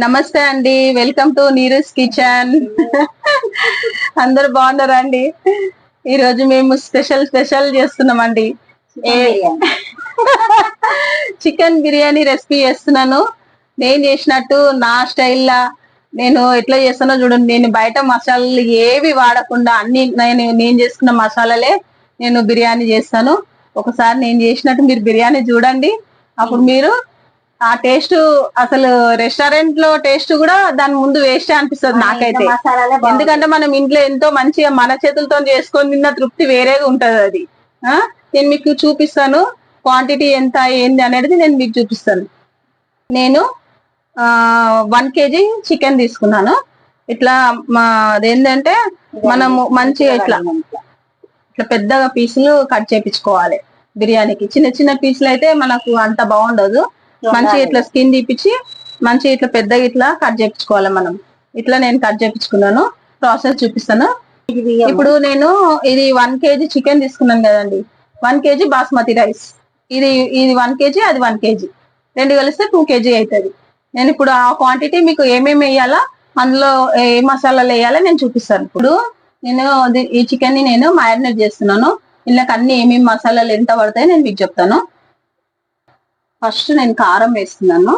నమస్తే అండి, welcome to Neeraj kitchen. అందరు బాగున్నారా అండి? ఈ రోజు మేము స్పెషల్ చేస్తున్నామండి. చికెన్ బిర్యానీ రెసిపీ చేస్తున్నాను. నేను చేసినట్టు నా స్టైల్లా నేను ఎట్లా చేస్తానో చూడండి. నేను బయట మసాలాలు ఏవి వాడకుండా అన్ని నేను చేసుకున్న మసాలాలే నేను బిర్యానీ చేస్తాను. ఒకసారి నేను చేసినట్టు మీరు బిర్యానీ చూడండి, అప్పుడు మీరు ఆ టేస్ట్ అసలు రెస్టారెంట్ లో టేస్ట్ కూడా దాని ముందు వేస్ట్ అనిపిస్తుంది నాకైతే. ఎందుకంటే మనం ఇంట్లో ఎంతో మంచిగా మన చేతులతో చేసుకొని తిన్న తృప్తి వేరేగా ఉంటది. అది నేను మీకు చూపిస్తాను. క్వాంటిటీ ఎంత ఏంది అనేది నేను మీకు చూపిస్తాను. నేను 1 kg చికెన్ తీసుకున్నాను. ఇట్లా అదేంటంటే మనము మంచిగా ఇట్లా పెద్దగా పీసులు కట్ చేపించుకోవాలి. బిర్యానీకి చిన్న చిన్న పీసులు అయితే మనకు అంత బాగుండదు. మంచిగా ఇట్లా స్కిన్ తీపిచ్చి మంచిగా ఇట్లా పెద్దగా ఇట్లా కట్ చేపించుకోవాలి. మనం ఇట్లా నేను కట్ చేపించుకున్నాను. ప్రాసెస్ చూపిస్తాను. ఇప్పుడు నేను ఇది 1 kg చికెన్ తీసుకున్నాను కదండి. 1 kg బాస్మతి రైస్. ఇది 1 kg, అది 1 kg, రెండు కలిస్తే 2 kg అవుతుంది. నేను ఇప్పుడు ఆ క్వాంటిటీ మీకు ఏమేమి వేయాలా, అందులో ఏ మసాలాలు వేయాలో నేను చూపిస్తాను. ఇప్పుడు నేను ఈ చికెన్ ని నేను మ్యారినేట్ చేస్తున్నాను. ఇందులోకి అన్ని ఏమేమి మసాలాలు ఎంత పడతాయో నేను మీకు చెప్తాను. ఫస్ట్ నేను కారం వేస్తున్నాను.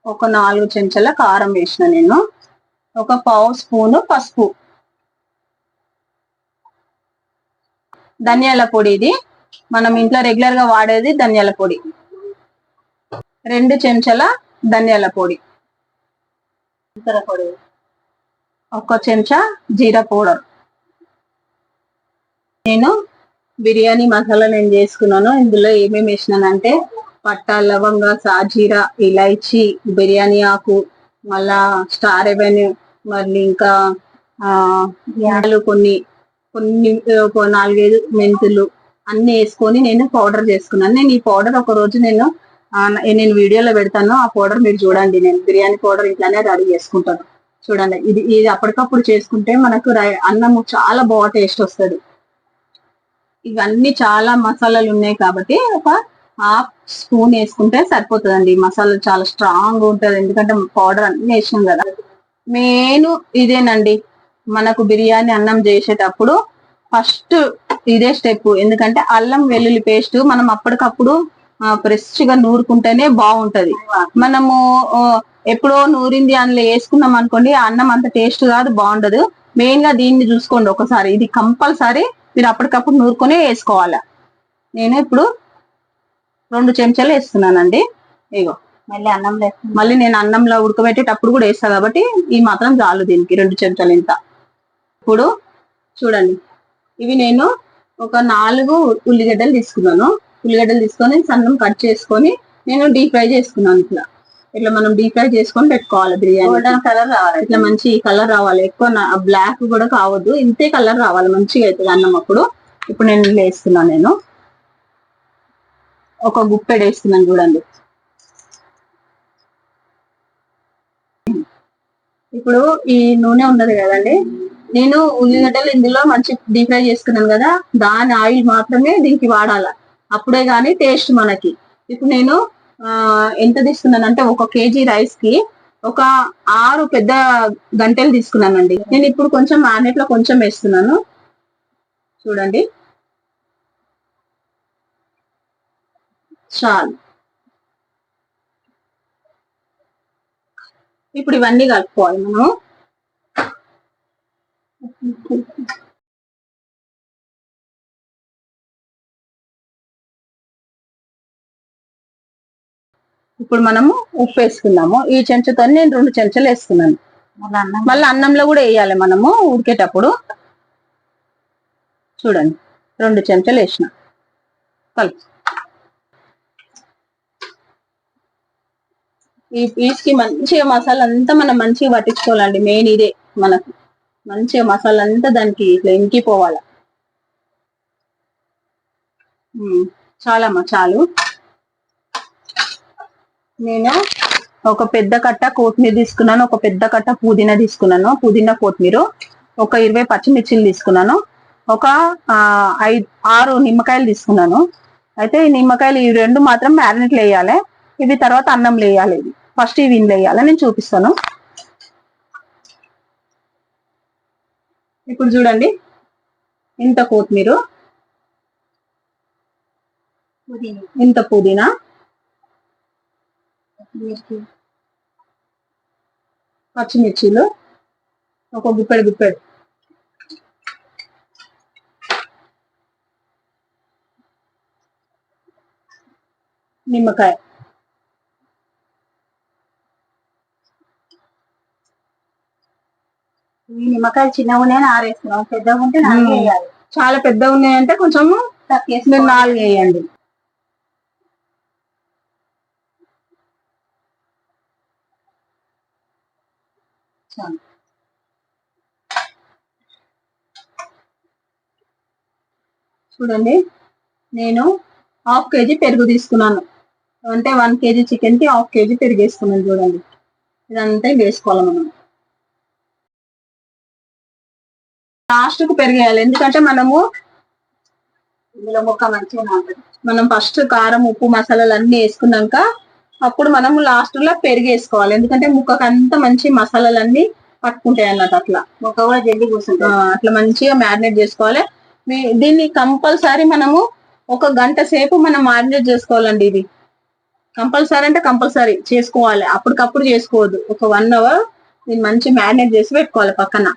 ఒక 4 చెంచాల కారం వేసిన నేను. ఒక పావు స్పూను పసుపు. ధనియాల పొడి, ఇది మనం ఇంట్లో రెగ్యులర్ గా వాడేది ధనియాల పొడి. 2 చెంచాల ధనియాల పొడి. 1 చెంచా జీరా పౌడర్. నేను బిర్యానీ మసాలా నేను చేసుకున్నాను. ఇందులో ఏమేమి వేసినానంటే పట్టా, లవంగ, సాజీరా, ఇలైచి, బిర్యానీ ఆకు, మళ్ళా స్టార్ రెవెన్యూ, మళ్ళీ ఇంకా కొన్ని కొన్ని 4-5 మెంతులు అన్ని వేసుకొని నేను పౌడర్ చేసుకున్నాను. నేను ఈ పౌడర్ ఒక రోజు నేను వీడియోలో పెడతాను. ఆ పౌడర్ మీరు చూడండి. నేను బిర్యానీ పౌడర్ ఇట్లానే రెడీ చేసుకుంటాను. చూడండి, ఇది అప్పటికప్పుడు చేసుకుంటే మనకు అన్నము చాలా బాగా టేస్ట్ వస్తుంది. ఇవన్నీ చాలా మసాలాలు ఉన్నాయి కాబట్టి ఒక 1/2 స్పూన్ వేసుకుంటే సరిపోతుందండి. మసాలా చాలా స్ట్రాంగ్ ఉంటది, ఎందుకంటే పౌడర్ అన్ని వేసినాం కదా. మెయిన్ ఇదేనండి, మనకు బిర్యానీ అన్నం చేసేటప్పుడు ఫస్ట్ ఇదే స్టెప్. ఎందుకంటే అల్లం వెల్లుల్లి పేస్ట్ మనం అప్పటికప్పుడు ఫ్రెష్ గా నూరుకుంటేనే బాగుంటది. మనము ఎప్పుడో నూరింది అందులో వేసుకున్నాం అనుకోండి, అన్నం అంత టేస్ట్ కాదు, బాగుండదు. మెయిన్ గా దీన్ని చూసుకోండి ఒకసారి. ఇది కంపల్సరీ మీరు అప్పటికప్పుడు నూరుకొని వేసుకోవాలి. నేను ఇప్పుడు 2 చెంచాలు వేస్తున్నానండి. ఇగో మళ్ళీ నేను అన్నంలో ఉడకబెట్టేటప్పుడు కూడా వేస్తా కాబట్టి ఈ మాత్రం చాలు దీనికి. 2 చెంచాలు ఇంత. ఇప్పుడు చూడండి, ఇవి నేను ఒక 4 ఉల్లిగడ్డలు తీసుకున్నాను. ఉల్లిగడ్డలు తీసుకొని సన్నం కట్ చేసుకొని నేను డీప్ ఫ్రై చేసుకున్నాను. ఇట్లా మనం డీప్ ఫ్రై చేసుకొని పెట్టుకోవాలి. బిర్యానీ కలర్ రావాలి, ఇట్లా మంచి కలర్ రావాలి. ఎక్కువ బ్లాక్ కూడా కావద్దు, ఇంతే కలర్ రావాలి, మంచిగా అవుతుంది అన్నం అప్పుడు. ఇప్పుడు నేను వేస్తున్నాను. నేను ఒక గుప్పెడు వేస్తున్నాను చూడండి. ఇప్పుడు ఈ నూనె ఉన్నది కదండి, నేను ఉల్లిగడ్డలు ఇందులో మంచి డీప్ ఫ్రై చేసుకున్నాను కదా, దాని ఆయిల్ మాత్రమే దీనికి వాడాల, అప్పుడే గానీ టేస్ట్ మనకి. ఇప్పుడు నేను ఎంత తీసుకున్నానంటే 1 kg రైస్ కి ఒక 6 పెద్ద గంటెలు తీసుకున్నానండి. నేను ఇప్పుడు కొంచెం మ్యారినేట్ లో కొంచెం వేస్తున్నాను చూడండి, చాలు. ఇప్పుడు ఇవన్నీ కలుపుకోవాలి మనం. ఇప్పుడు మనము ఉప్పు వేసుకున్నాము. ఈ చెంచాతో నేను 2 చెంచాలు వేసుకున్నాను. మళ్ళీ అన్నంలో కూడా వేయాలి మనము ఉడికేటప్పుడు. చూడండి, 2 చెంచాలు వేసిన. కలుపు. ఈ పీస్ కి మంచిగా మసాలా అంతా మనం మంచిగా పట్టించుకోవాలండి. మెయిన్ ఇదే, మనకు మంచిగా మసాలా అంతా దానికి ఇట్లా ఇంకిపోవాలి. చాలమ్మా, చాలు. నేను ఒక పెద్ద కట్ట కొత్తిమీర తీసుకున్నాను, ఒక పెద్ద కట్ట పుదీనా తీసుకున్నాను, పుదీనా కొత్తిమీర, ఒక 20 పచ్చిమిర్చిలు తీసుకున్నాను, ఒక 6 నిమ్మకాయలు తీసుకున్నాను. అయితే ఈ నిమ్మకాయలు ఈ 2 మాత్రం మ్యారినేట్ వేయాలి, ఇవి తర్వాత అన్నం వేయాలి. ఇది ఫస్ట్ ఇవి వేయాలి, నేను చూపిస్తాను. ఇప్పుడు చూడండి, ఇంత కొత్తిమీర, ఇంత పుదీనా, పచ్చిమిర్చిలు, ఒక గుప్పెడు నిమ్మకాయ, ఈ నిమ్మకాయలు చిన్నగా ఉన్నాయని ఆరేస్తున్నాం, పెద్దగా ఉంటే 4 వేయాలి. చాలా పెద్దగా ఉన్నాయంటే కొంచెము 4 వేయండి. చూడండి, నేను 1/2 kg పెరుగు తీసుకున్నాను, అంటే 1 kg చికెన్ కి 1/2 kg పెరుగు వేసుకున్నాను. చూడండి, ఇదంతా వేసుకోవాలి మనం. లాస్ట్ కు పెరిగేయాలి, ఎందుకంటే మనము ఇందులో ముక్క మంచిగా ఉంటుంది. మనం ఫస్ట్ కారం ఉప్పు మసాలాలు అన్ని వేసుకున్నాక అప్పుడు మనం లాస్ట్ లో పెరిగేసుకోవాలి, ఎందుకంటే ముక్కకు అంత మంచి మసాలాలన్నీ పట్టుకుంటాయి అన్నట్టు. అట్లా ముక్క కూడా జల్దీ కూర్చుంటుంది. అట్లా మంచిగా మ్యారినేట్ చేసుకోవాలి. దీన్ని కంపల్సరీ మనము 1 గంట సేపు మనం మ్యారినేట్ చేసుకోవాలండి. ఇది కంపల్సరీ అంటే కంపల్సరీ చేసుకోవాలి, అప్పటికప్పుడు చేసుకోవద్దు. ఒక 1 అవర్ దీన్ని మంచి మ్యారినేట్ చేసి పెట్టుకోవాలి పక్కన.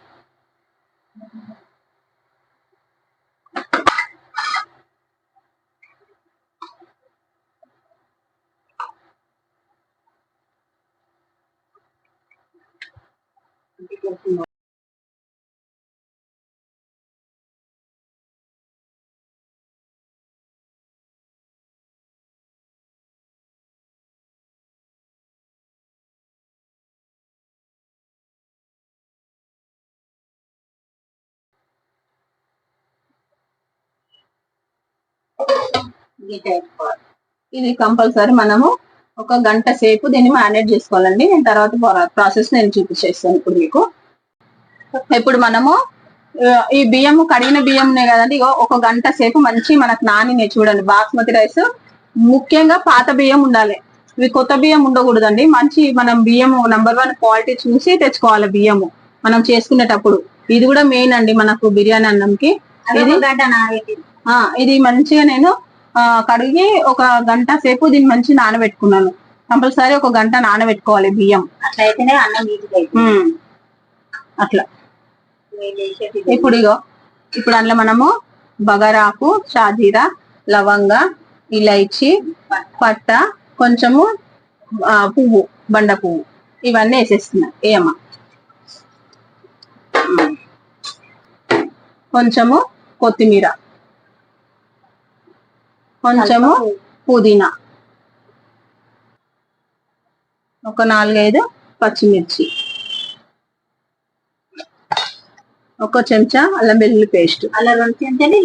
ఇది కంపల్సరీ మనము 1 గంట సేపు దీన్ని మ్యారినేట్ చేసుకోవాలండి. నేను తర్వాత ప్రాసెస్ నేను చూపించేస్తాను ఇప్పుడు మీకు. ఇప్పుడు మనము ఈ బియ్యం, కడిగిన బియ్యం ఉన్నాయి కదండి, 1 గంట సేపు మంచి మనకు నాని చూడండి. బాస్మతి రైస్ ముఖ్యంగా పాత బియ్యం ఉండాలి, ఇవి కొత్త బియ్యం ఉండకూడదండి. మంచి మనం బియ్యం నంబర్ 1 క్వాలిటీ చూసి తెచ్చుకోవాలి బియ్యము మనం చేసుకునేటప్పుడు. ఇది కూడా మెయిన్ అండి మనకు బిర్యానీ అన్నంకి. ఇది మంచిగా నేను కడిగి 1 గంట సేపు దీన్ని మంచి నానబెట్టుకున్నాను. కంపల్సరీ 1 గంట నానబెట్టుకోవాలి బియ్యం, అట్లయితేనే అన్నం ఈజీగా. అట్లా ఇప్పుడు అందులో మనము బగారాకు, షాజీరా, లవంగ, ఇలైచి, పట్ట, కొంచెము పువ్వు, బండ పువ్వు, ఇవన్నీ వేసేస్తున్నాయి. ఏమా కొంచెము కొత్తిమీర, కొంచెము పుదీనా, ఒక 4-5 పచ్చిమిర్చి, ఒక చెంచా అల్లం వెల్లుల్లి పేస్ట్, అలా 2 చెంచాలు,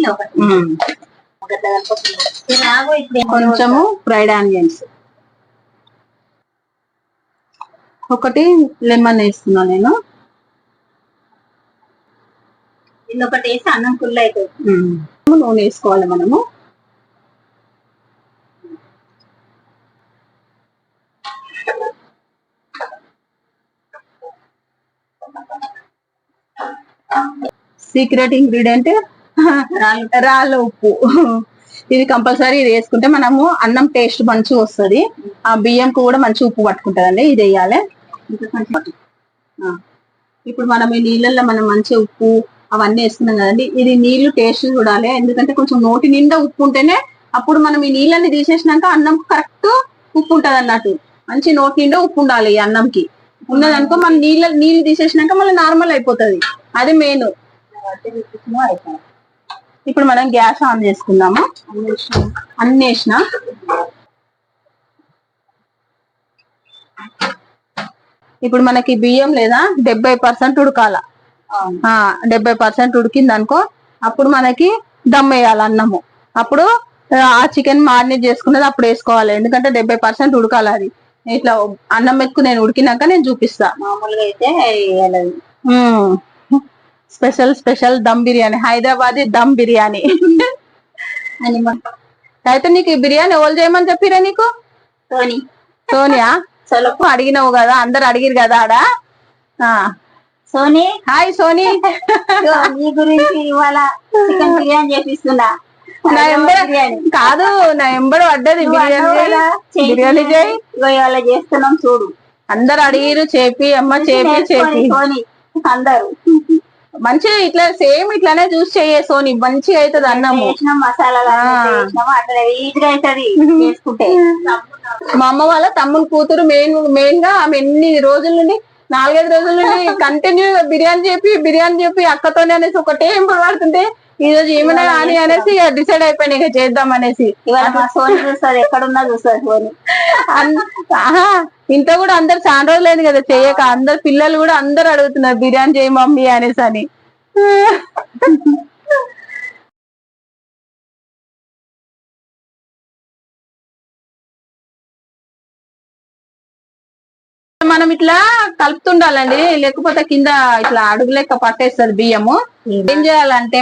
కొంచెము ఫ్రైడ్ ఆనియన్స్, 1 లెమన్ వేస్తున్నాను నేను. ఒకటి వేసి అన్నం ఫుల్ అవుతుంది. నూనె వేసుకోవాలి మనము. సీక్రెట్ ఇంగ్రీడియంట్ రాళ్ళ ఉప్పు. ఇది కంపల్సరీ ఇది వేసుకుంటే మనము అన్నం టేస్ట్ మంచిగా వస్తుంది, ఆ బియ్యంకు కూడా మంచి ఉప్పు పట్టుకుంటదండి. ఇది వేయాలి. ఇప్పుడు మనం ఈ నీళ్ళల్లో మనం మంచిగా ఉప్పు అవన్నీ వేసుకున్నాం కదండి, ఇది నీళ్లు టేస్ట్ చూడాలి, ఎందుకంటే కొంచెం నోటి నిండా ఉప్పు ఉంటేనే అప్పుడు మనం ఈ నీళ్ళని తీసేసినాక అన్నం కరెక్ట్ ఉప్పు ఉంటది అన్నట్టు. మంచి నోటి నిండా ఉప్పు ఉండాలి ఈ అన్నంకి. ఉన్నదనుకో మనం నీళ్ళు తీసేసినాక మళ్ళీ నార్మల్ అయిపోతుంది, అది మెయిన్. ఇప్పుడు మనం గ్యాస్ ఆన్ చేసుకుందాము. అన్ని వేసిన ఇప్పుడు మనకి బియ్యం లేదా 70% ఉడకాల. 70% ఉడికింది అనుకో, అప్పుడు మనకి దమ్ వేయాలి అన్నము. అప్పుడు ఆ చికెన్ మారినేట్ చేసుకున్నది అప్పుడు వేసుకోవాలి, ఎందుకంటే 70% ఉడకాలి అది. ఇట్లా అన్నం మెతుకు నేను ఉడికినాక నేను చూపిస్తా. మామూలుగా అయితే స్పెషల్ స్పెషల్ దమ్ బిర్యానీ, హైదరాబాదీ దమ్ బిర్యానీ అని అయితే నీకు ఈ బిర్యానీ ఎవరు చేయమని చెప్పిరా నీకు? సోనియా సొలకు అడిగినావు కదా, అందరు అడిగిరు కదా ఆడ. సోనీ హాయ్ సోనీ, నీ గురించి ఇవాళ చికెన్ బిర్యానీ చేపిస్తున్నా. నా ఎంబడ కాదు, నా ఎంబడ పడ్డది బిర్యానీ చేయి ఇవాళ చేస్తున్నాం చూడు. అందరు అడిగిరు చేపి అమ్మ చేపి అందరు మంచిగా ఇట్లా సేమ్ ఇట్లానే చూసి చెయ్యే సోని, మంచిగా అవుతుంది అన్నము. మసాలా అట్లా ఈజీగా అవుతుంది చేసుకుంటే. మా అమ్మ వాళ్ళ తమ్ముని కూతురు మెయిన్ గా ఆమె ఎన్ని రోజుల నుండి 4-5 రోజుల నుండి కంటిన్యూగా బిర్యానీ చెప్పి అక్కతోనే అనేసి ఒకటే పడుతుంటే ఈ రోజు ఏమైనా అని అనేసి డిసైడ్ అయిపోయినా ఇక చేద్దాం అనేసి. సోని చూస్తుంది, ఎక్కడున్నా చూస్తుంది సోని. ఇంత కూడా అందరు చాలా రోజులేదు కదా చెయ్యక, అందరు పిల్లలు కూడా అందరు అడుగుతున్నారు బిర్యానీ చేయి మమ్మీ అనేసి అని. మనం ఇట్లా కలుపుతుండాలండి, లేకపోతే కింద ఇట్లా అడుగు లెక్క పట్టేస్తుంది బియ్యము. ఏం చేయాలంటే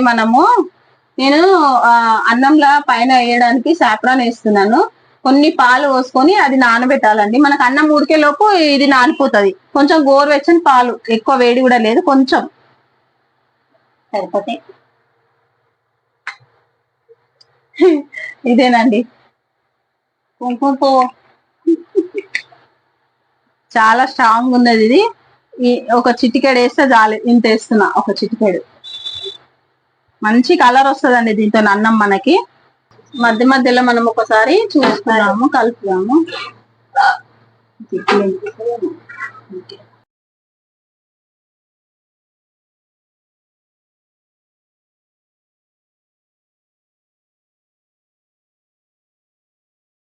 నేను అన్నంలా పైన వేయడానికి సాఫ్రాన్ వేస్తున్నాను. కొన్ని పాలు పోసుకొని అది నానబెట్టాలండి. మనకు అన్నం ఉడికే లోపు ఇది నానిపోతుంది. కొంచెం గోరువెచ్చని పాలు, ఎక్కువ వేడి కూడా లేదు, కొంచెం సరిపోతే. ఇదేనండి కుంకుమ, చాలా స్ట్రాంగ్ ఉన్నది ఇది. ఒక చిటికెడు వేస్తే చాలు, ఇంత వేస్తున్నా, ఒక చిటికెడు. మంచి కలర్ వస్తుందండి దీంతో అన్నం మనకి. మధ్య మధ్యలో మనం ఒకసారి చూస్తున్నాము, కలుపుదాము.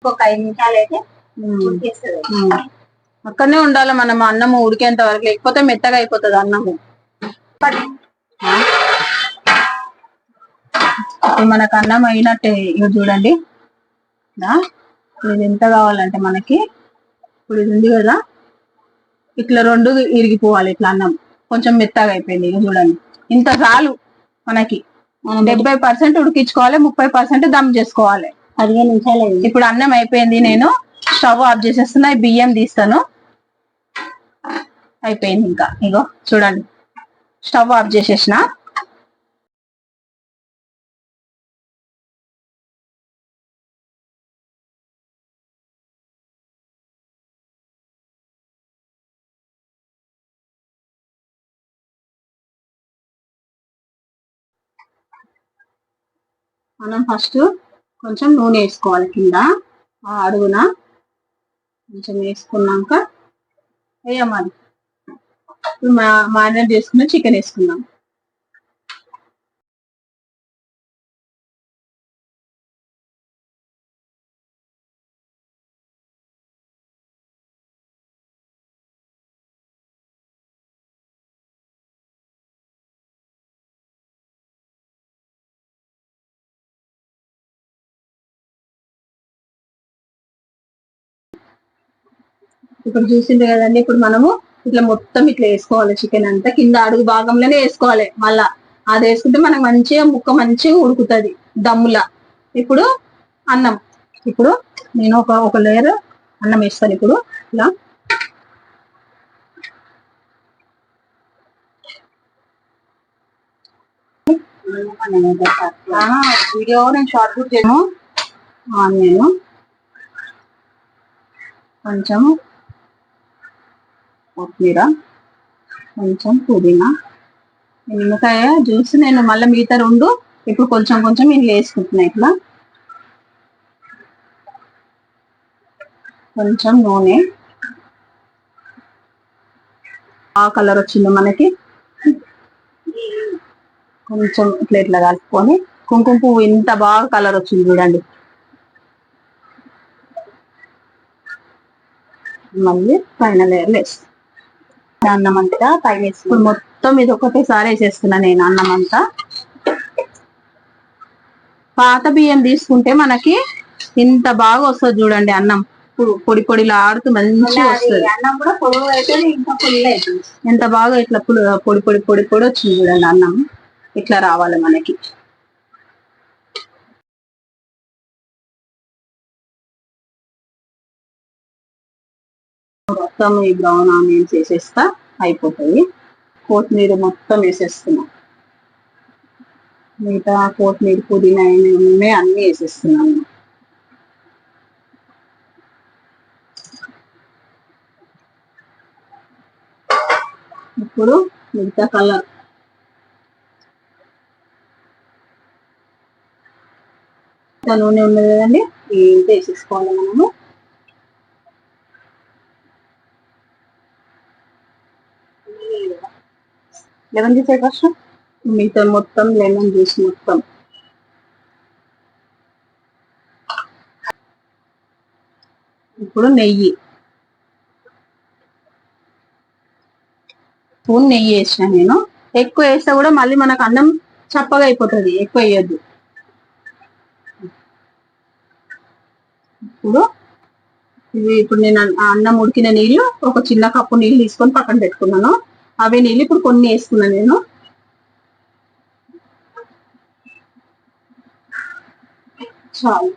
ఒక 5 నిమిషాలు అయితే అక్కడనే ఉండాలి మనం అన్నము ఉడికేంత వరకు, లేకపోతే మెత్తగా అయిపోతుంది అన్నము. మనకు అన్నం అయినట్టే. ఇవి చూడండి, ఇది ఎంత కావాలంటే మనకి, ఇప్పుడు ఇది ఉంది కదా, ఇట్లా 2 ఇరిగిపోవాలి ఇట్లా అన్నం. కొంచెం మెత్తగా అయిపోయింది. ఇక చూడండి, ఇంత చాలు మనకి. 70% ఉడికించుకోవాలి, 30% దమ్ చేసుకోవాలి. 15 నిమిషాలు. ఇప్పుడు అన్నం అయిపోయింది, నేను స్టవ్ ఆఫ్ చేసేస్తున్నా, బియ్యం తీస్తాను. అయిపోయింది ఇంకా. ఇగో చూడండి, స్టవ్ ఆఫ్ చేసేసిన. మనం ఫస్ట్ కొంచెం నూనె వేసుకోవాలి కింద అడుగున, కొంచెం వేసుకున్నాక వేయమని. ఇప్పుడు మ్యారినేట్ చేసుకున్న చికెన్ వేసుకున్నాం. ఇప్పుడు చూసింది కదండి, ఇప్పుడు మనము ఇట్లా మొత్తం ఇట్లా వేసుకోవాలి. చికెన్ అంతా కింద అడుగు భాగంలోనే వేసుకోవాలి. మళ్ళా అది వేసుకుంటే మనకు మంచిగా ముక్క మంచిగా ఉడుకుతుంది దమ్ములా. ఇప్పుడు అన్నం, ఇప్పుడు నేను ఒక లేయర్ అన్నం వేస్తాను. ఇప్పుడు ఇలా వీడియో నేను షార్ట్ షూట్ చేయను. నేను కొంచెం కొత్తిమీర, కొంచెం పుదీనా, నిమ్మకాయ జ్యూస్ నేను మళ్ళీ మిగతా 2 ఇప్పుడు కొంచెం కొంచెం నేను వేసుకుంటున్నా. ఇట్లా కొంచెం నూనె, ఆ కలర్ వచ్చింది మనకి. కొంచెం ఇట్లా ఇట్లా కలుపుకొని, కుంకుమ పువ్వు ఇంత బాగా కలర్ వచ్చింది చూడండి. మళ్ళీ పైన లేయర్లు వేస్తాను. అన్నం అంతా పైన వేసుకుని మొత్తం ఇది ఒకటేసారి వేసేస్తున్నా నేను అన్నం అంతా. పాత బియ్యం తీసుకుంటే మనకి ఇంత బాగా వస్తుంది చూడండి అన్నం. పొడి పొడిలాడుతూ మంచిగా వస్తుంది. అన్నం కూడా పొడుగు అయితే ఇంకా ఫుల్ అవుతుంది. ఎంత బాగా ఇట్లా పొడి పొడి పొడి పొడి వచ్చింది చూడండి. అన్నం ఇట్లా రావాలి మనకి. మొత్తం ఈ బ్రౌన్ ఆనియన్స్ వేసేస్తా, అయిపోతాయి. కొత్తిమీర మొత్తం వేసేస్తున్నాం. మిగతా కొత్తిమీర పుదీనా అన్ని వేసేస్తున్నాను. ఇప్పుడు మిగతా కలర్ నూనె ఉన్నది కదండి, ఏంటి వేసేసుకోవాలి మనము. లెమన్ జ్యూస్ ఫస్ట్, మిగతా మొత్తం లెమన్ జ్యూస్ మొత్తం. ఇప్పుడు నెయ్యి, స్పూన్ నెయ్యి వేసిన నేను. ఎక్కువ వేస్తే కూడా మళ్ళీ మనకు అన్నం చప్పగా అయిపోతుంది, ఎక్కువ వేయద్దు. ఇప్పుడు నేను అన్నం ఉడికిన నీళ్లు ఒక చిన్న కప్పు నీళ్ళు తీసుకొని పక్కన పెట్టుకున్నాను. అవి నీళ్ళు ఇప్పుడు కొన్ని వేసుకున్నాను నేను. చాలు.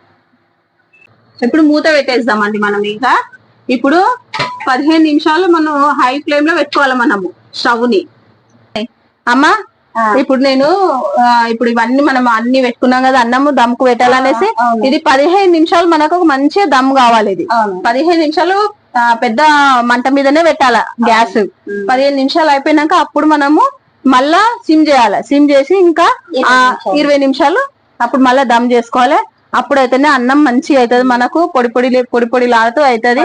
ఇప్పుడు మూత పెట్టేద్దామండి మనం. ఇంకా ఇప్పుడు 15 నిమిషాలు మనం హై ఫ్లేమ్ లో పెట్టుకోవాలి మనము స్టవ్ ని. అమ్మా ఇప్పుడు నేను ఇప్పుడు ఇవన్నీ మనం అన్ని పెట్టుకున్నాం కదా, అన్నము దమ్కు పెట్టాలనేసి. ఇది 15 నిమిషాలు మనకు ఒక మంచిగా దమ్ కావాలి. ఇది 15 నిమిషాలు పెద్ద మంట మీదనే పెట్టాల గ్యాస్. 15 నిమిషాలు అయిపోయినాక అప్పుడు మనము మళ్ళా సిమ్ చేయాలి. సిమ్ చేసి ఇంకా 20 నిమిషాలు అప్పుడు మళ్ళా దమ్ చేసుకోవాలి. అప్పుడైతేనే అన్నం మంచిగా అవుతుంది మనకు, పొడి పొడి లాడుతూ అవుతుంది.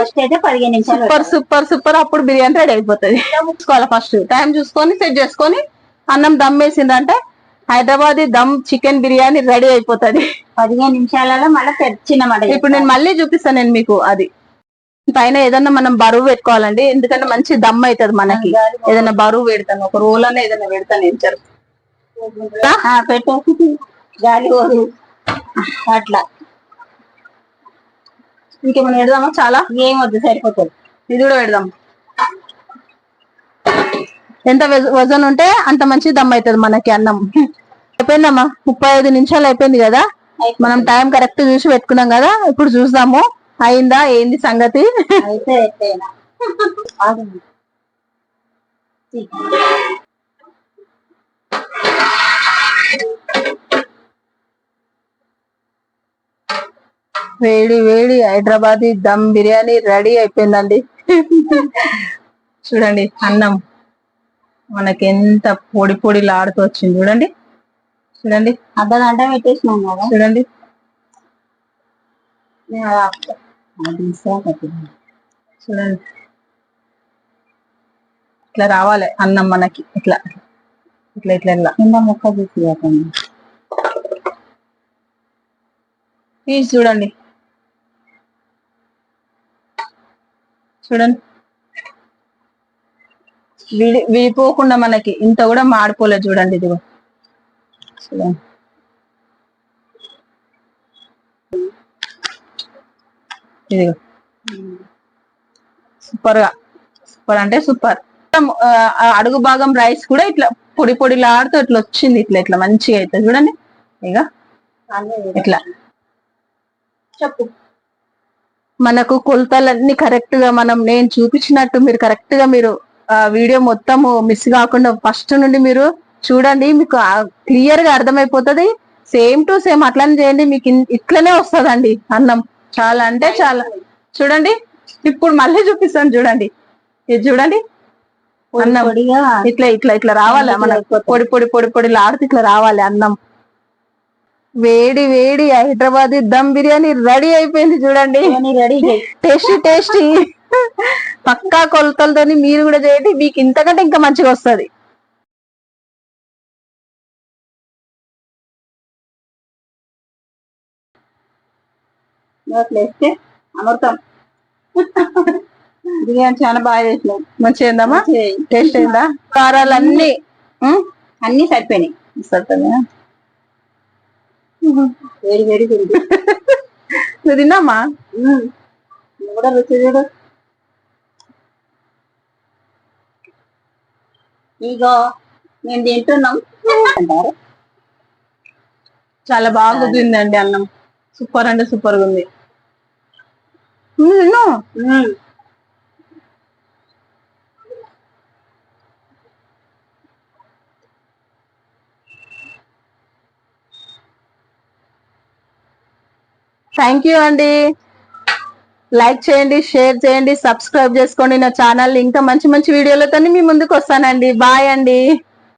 Super super super. అప్పుడు బిర్యానీ రెడీ అయిపోతుంది. చూసుకోవాలి ఫస్ట్ టైం చూసుకొని సెట్ చేసుకొని అన్నం దమ్ వేసిందంటే హైదరాబాద్ దమ్ చికెన్ బిర్యానీ రెడీ అయిపోతుంది 15 నిమిషాలలో. మళ్ళీ చిన్నమాట ఇప్పుడు నేను మళ్ళీ చూపిస్తాను నేను మీకు. అది పైన ఏదన్నా మనం బరువు పెట్టుకోవాలండి, ఎందుకంటే మంచి దమ్ అవుతుంది మనకి. ఏదైనా బరువు పెడతాను, ఒక రోల్ అన్న ఏదైనా పెడతాను నేను. పెట్టేసి గాలి అట్లా. ఇంకేమైనా పెడదామా? చాలా ఏం వద్దు, సరిపోతుంది. ఇది కూడా పెడదాం. ఎంత వజన్ ఉంటే అంత మంచి దమ్ అవుతుంది మనకి అన్నం. అయిపోయిందమ్మా, 35 నిమిషాలు అయిపోయింది కదా. మనం టైం కరెక్ట్ చూసి పెట్టుకున్నాం కదా. ఇప్పుడు చూద్దాము అయిందా ఏంది సంగతి. అయితే వేడి వేడి హైదరాబాదీ దమ్ బిర్యానీ రెడీ అయిపోయిందండి. చూడండి అన్నం మనకి ఎంత పొడి పొడి లాడుతూ వచ్చింది చూడండి. చూడండి అర్ధగంట పెట్టేసినాం కదా. చూడండి చూడండి ఇట్లా రావాలి అన్నం మనకి. ఇట్లా ఇట్లా ఇట్లా ఇట్లా కింద ముక్క తీసి తీసి చూడండి. చూడండి విడిపోకుండా మనకి ఇంత కూడా మాడిపోలేదు చూడండి. ఇదిగో చూడండి. ఇదిగో సూపర్ గా, సూపర్ అంటే సూపర్. అడుగు భాగం రైస్ కూడా ఇట్లా పొడి పొడిలాడుతూ ఇట్లా వచ్చింది. ఇట్లా ఇట్లా మంచిగా అవుతుంది చూడండి. ఇక ఇట్లా చెప్పు. మనకు కొలతలన్నీ కరెక్ట్ గా నేను చూపించినట్టు మీరు కరెక్ట్ గా మీరు వీడియో మొత్తము మిస్ కాకుండా ఫస్ట్ నుండి మీరు చూడండి. మీకు క్లియర్ గా అర్థమైపోతుంది. సేమ్ టు సేమ్ అట్లనే చేయండి, మీకు ఇట్లనే వస్తుందండి అన్నం. చాలా అంటే చాలా. చూడండి ఇప్పుడు మళ్ళీ చూపిస్తాను చూడండి. ఇది చూడండి అన్నం ఇట్లా ఇట్లా ఇట్లా రావాలి మనకు. పొడి పొడి పొడి పొడి లాడుతూ ఇట్లా రావాలి అన్నం. వేడి వేడి హైదరాబాదీ దమ్ బిర్యానీ రెడీ అయిపోయింది చూడండి. Tasty tasty. పక్కా కొలతలతోని మీరు కూడా చేయండి, మీకు ఇంతకంటే ఇంకా మంచిగా వస్తుంది. అమృతం. బిర్యానీ చాలా బాగా చేసినాం. మంచిగా అయిందమ్మా? టేస్ట్ అయిందా? కారాలన్నీ అన్ని సరిపోయినాయి. సరిపోయినా వేడి వేడి నువ్వు తిన్నామా? నువ్వు కూడా రుచి చూడు. ఇగో నేను తింటున్నాం అంటారు. చాలా బాగా కుదిరిందండి అన్నం. సూపర్ అంటే సూపర్ గా ఉంది. తిను. థ్యాంక్ యూ అండి. లైక్ చేయండి, షేర్ చేయండి, సబ్స్క్రైబ్ చేసుకోండి నా ఛానల్. ఇంకా మంచి మంచి వీడియోలతో మీ ముందుకు వస్తానండి. బాయ్ అండి.